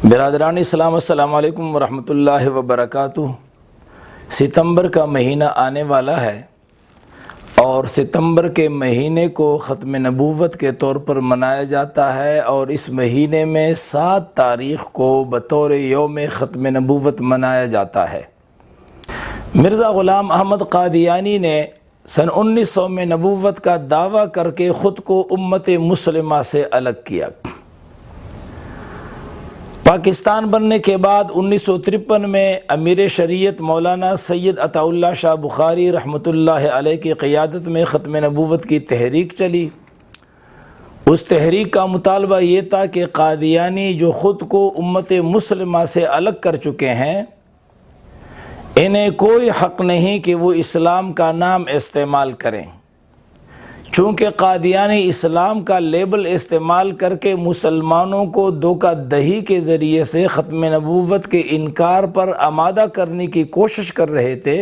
برادران اسلام السلام علیکم ورحمۃ اللہ وبرکاتہ۔ ستمبر کا مہینہ آنے والا ہے اور ستمبر کے مہینے کو ختم نبوت کے طور پر منایا جاتا ہے، اور اس مہینے میں 7 تاریخ کو بطور یوم ختم نبوت منایا جاتا ہے۔ مرزا غلام احمد قادیانی نے سن 1900 میں نبوت کا دعویٰ کر کے خود کو امت مسلمہ سے الگ کیا۔ پاکستان بننے کے بعد 1953 میں امیر شریعت مولانا سید عطا اللہ شاہ بخاری رحمۃ اللہ علیہ کی قیادت میں ختم نبوت کی تحریک چلی۔ اس تحریک کا مطالبہ یہ تھا کہ قادیانی جو خود کو امت مسلمہ سے الگ کر چکے ہیں، انہیں کوئی حق نہیں کہ وہ اسلام کا نام استعمال کریں، چونکہ قادیانی اسلام کا لیبل استعمال کر کے مسلمانوں کو دھوکہ دہی کے ذریعے سے ختم نبوت کے انکار پر آمادہ کرنے کی کوشش کر رہے تھے۔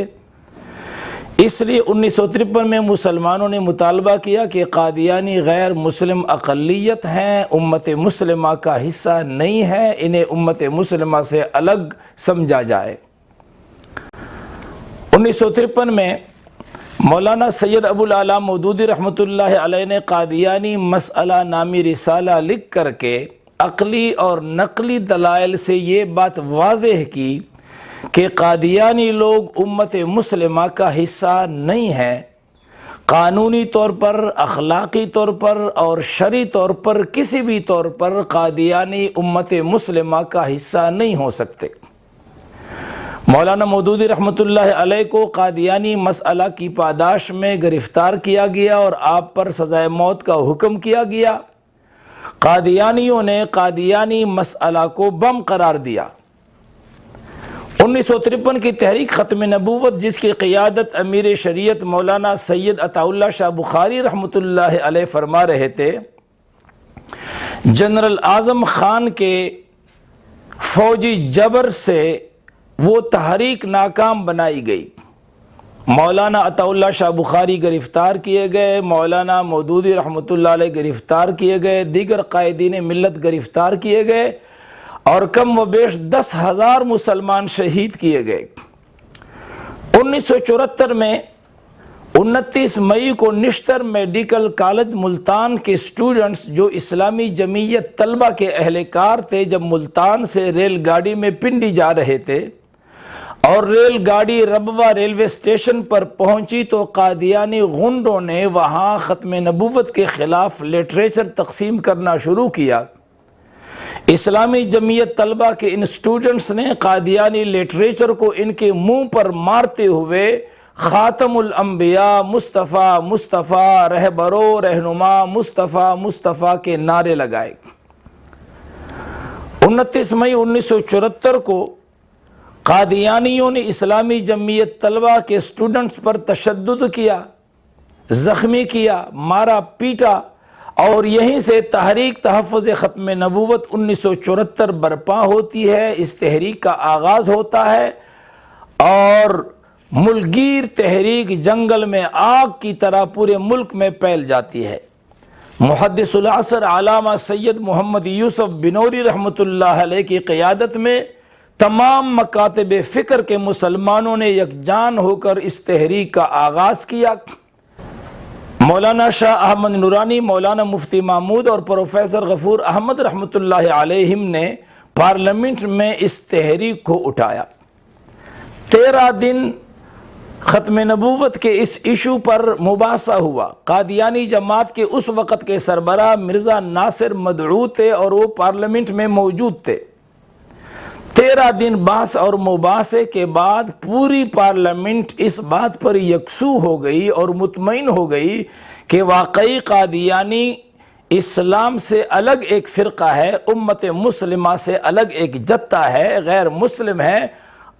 اس لیے 1953 میں مسلمانوں نے مطالبہ کیا کہ قادیانی غیر مسلم اقلیت ہیں، امت مسلمہ کا حصہ نہیں ہے، انہیں امت مسلمہ سے الگ سمجھا جائے۔ 1953 میں مولانا سید ابو العلا مودودی رحمۃ اللہ علیہ نے قادیانی مسئلہ نامی رسالہ لکھ کر کے عقلی اور نقلی دلائل سے یہ بات واضح کی کہ قادیانی لوگ امت مسلمہ کا حصہ نہیں ہیں، قانونی طور پر، اخلاقی طور پر اور شرعی طور پر کسی بھی طور پر قادیانی امت مسلمہ کا حصہ نہیں ہو سکتے۔ مولانا مودودی رحمۃ اللہ علیہ کو قادیانی مسئلہ کی پاداش میں گرفتار کیا گیا اور آپ پر سزائے موت کا حکم کیا گیا۔ قادیانیوں نے قادیانی مسئلہ کو بم قرار دیا۔ 1953 کی تحریک ختم نبوت، جس کی قیادت امیر شریعت مولانا سید عطا اللہ شاہ بخاری رحمۃ اللہ علیہ فرما رہے تھے، جنرل اعظم خان کے فوجی جبر سے وہ تحریک ناکام بنائی گئی۔ مولانا عطا اللہ شاہ بخاری گرفتار کیے گئے، مولانا مودودی رحمۃ اللہ علیہ گرفتار کیے گئے، دیگر قائدین ملت گرفتار کیے گئے اور کم و بیش 10,000 مسلمان شہید کیے گئے۔ 1974 میں 29 مئی کو نشتر میڈیکل کالج ملتان کے اسٹوڈنٹس جو اسلامی جمعیت طلبہ کے اہلکار تھے، جب ملتان سے ریل گاڑی میں پنڈی جا رہے تھے اور ریل گاڑی ربوہ ریلوے اسٹیشن پر پہنچی تو قادیانی غنڈوں نے وہاں ختم نبوت کے خلاف لٹریچر تقسیم کرنا شروع کیا۔ اسلامی جمعیت طلبہ کے ان اسٹوڈنٹس نے قادیانی لٹریچر کو ان کے منہ پر مارتے ہوئے خاتم الانبیاء مصطفیٰ مصطفیٰ، رہبرو رہنما مصطفیٰ مصطفیٰ کے نعرے لگائے۔ 29 مئی 1974 کو قادیانیوں نے اسلامی جمعیت طلبہ کے اسٹوڈنٹس پر تشدد کیا، زخمی کیا، مارا پیٹا، اور یہیں سے تحریک تحفظ ختم نبوت 1974 برپا ہوتی ہے۔ اس تحریک کا آغاز ہوتا ہے اور ملگیر تحریک جنگل میں آگ کی طرح پورے ملک میں پھیل جاتی ہے۔ محدث العصر علامہ سید محمد یوسف بنوری رحمۃ اللہ علیہ کی قیادت میں تمام مکاتب فکر کے مسلمانوں نے یکجان ہو کر اس تحریک کا آغاز کیا۔ مولانا شاہ احمد نورانی، مولانا مفتی محمود اور پروفیسر غفور احمد رحمۃ اللہ علیہم نے پارلیمنٹ میں اس تحریک کو اٹھایا۔ 13 دن ختم نبوت کے اس ایشو پر مباحثہ ہوا۔ قادیانی جماعت کے اس وقت کے سربراہ مرزا ناصر مدعو تھے اور وہ پارلیمنٹ میں موجود تھے۔ 13 دن بحث اور مباحثے کے بعد پوری پارلیمنٹ اس بات پر یکسو ہو گئی اور مطمئن ہو گئی کہ واقعی قادیانی اسلام سے الگ ایک فرقہ ہے، امت مسلمہ سے الگ ایک جتہ ہے، غیر مسلم ہے،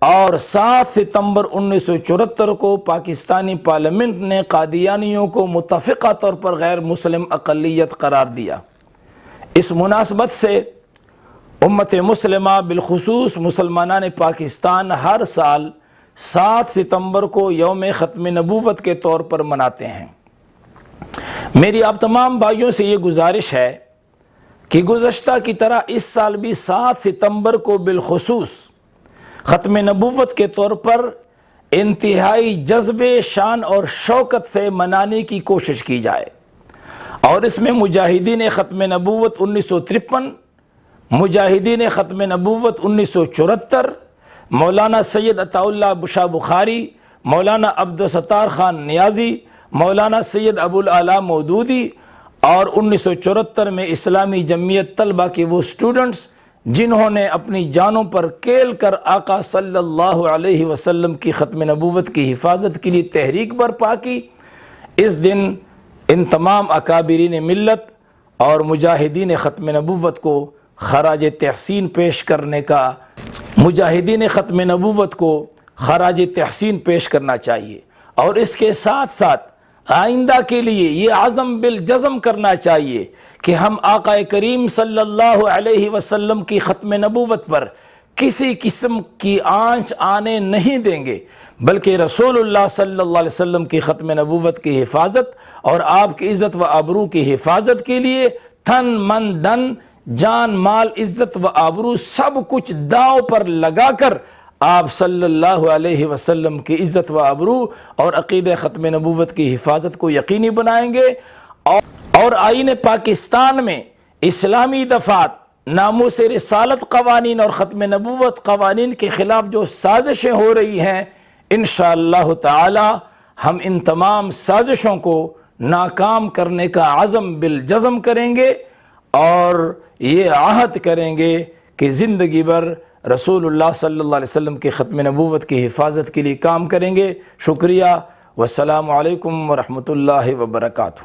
اور 7 ستمبر 1974 کو پاکستانی پارلیمنٹ نے قادیانیوں کو متفقہ طور پر غیر مسلم اقلیت قرار دیا۔ اس مناسبت سے امت مسلمہ بالخصوص مسلمانان پاکستان ہر سال 7 ستمبر کو یوم ختم نبوت کے طور پر مناتے ہیں۔ میری آپ تمام بھائیوں سے یہ گزارش ہے کہ گزشتہ کی طرح اس سال بھی 7 ستمبر کو بالخصوص ختم نبوت کے طور پر انتہائی جذبے، شان اور شوکت سے منانے کی کوشش کی جائے، اور اس میں مجاہدین ختم نبوت 1953، مجاہدین ختم نبوت 1974، مولانا سید عطا اللہ بشا بخاری، مولانا عبدالستار خان نیازی، مولانا سید ابو الاعلیٰ مودودی، اور 1974 میں اسلامی جمعیت طلبہ کے وہ سٹوڈنٹس جنہوں نے اپنی جانوں پر کیل کر آقا صلی اللہ علیہ وسلم کی ختم نبوت کی حفاظت کے لیے تحریک برپا کی۔ اس دن ان تمام اکابرین ملت اور مجاہدین ختم نبوت کو خراج تحسین پیش کرنے کا، مجاہدین ختم نبوت کو خراج تحسین پیش کرنا چاہیے، اور اس کے ساتھ ساتھ آئندہ کے لیے یہ عزم بالجزم کرنا چاہیے کہ ہم آقا کریم صلی اللہ علیہ وسلم کی ختم نبوت پر کسی قسم کی آنچ آنے نہیں دیں گے، بلکہ رسول اللہ صلی اللہ علیہ وسلم کی ختم نبوت کی حفاظت اور آپ کی عزت و آبرو کی حفاظت کے لیے تن من دن، جان مال، عزت و آبرو سب کچھ داؤ پر لگا کر آپ صلی اللہ علیہ وسلم کی عزت و آبرو اور عقیدہ ختم نبوت کی حفاظت کو یقینی بنائیں گے، اور آئین پاکستان میں اسلامی دفعات، ناموس رسالت قوانین اور ختم نبوت قوانین کے خلاف جو سازشیں ہو رہی ہیں، انشاءاللہ تعالی ہم ان تمام سازشوں کو ناکام کرنے کا عزم بالجزم کریں گے، اور یہ عہد کریں گے کہ زندگی بھر رسول اللہ صلی اللہ علیہ وسلم کی ختم نبوت کی حفاظت کے لیے کام کریں گے۔ شکریہ، والسلام علیکم ورحمۃ اللہ وبرکاتہ۔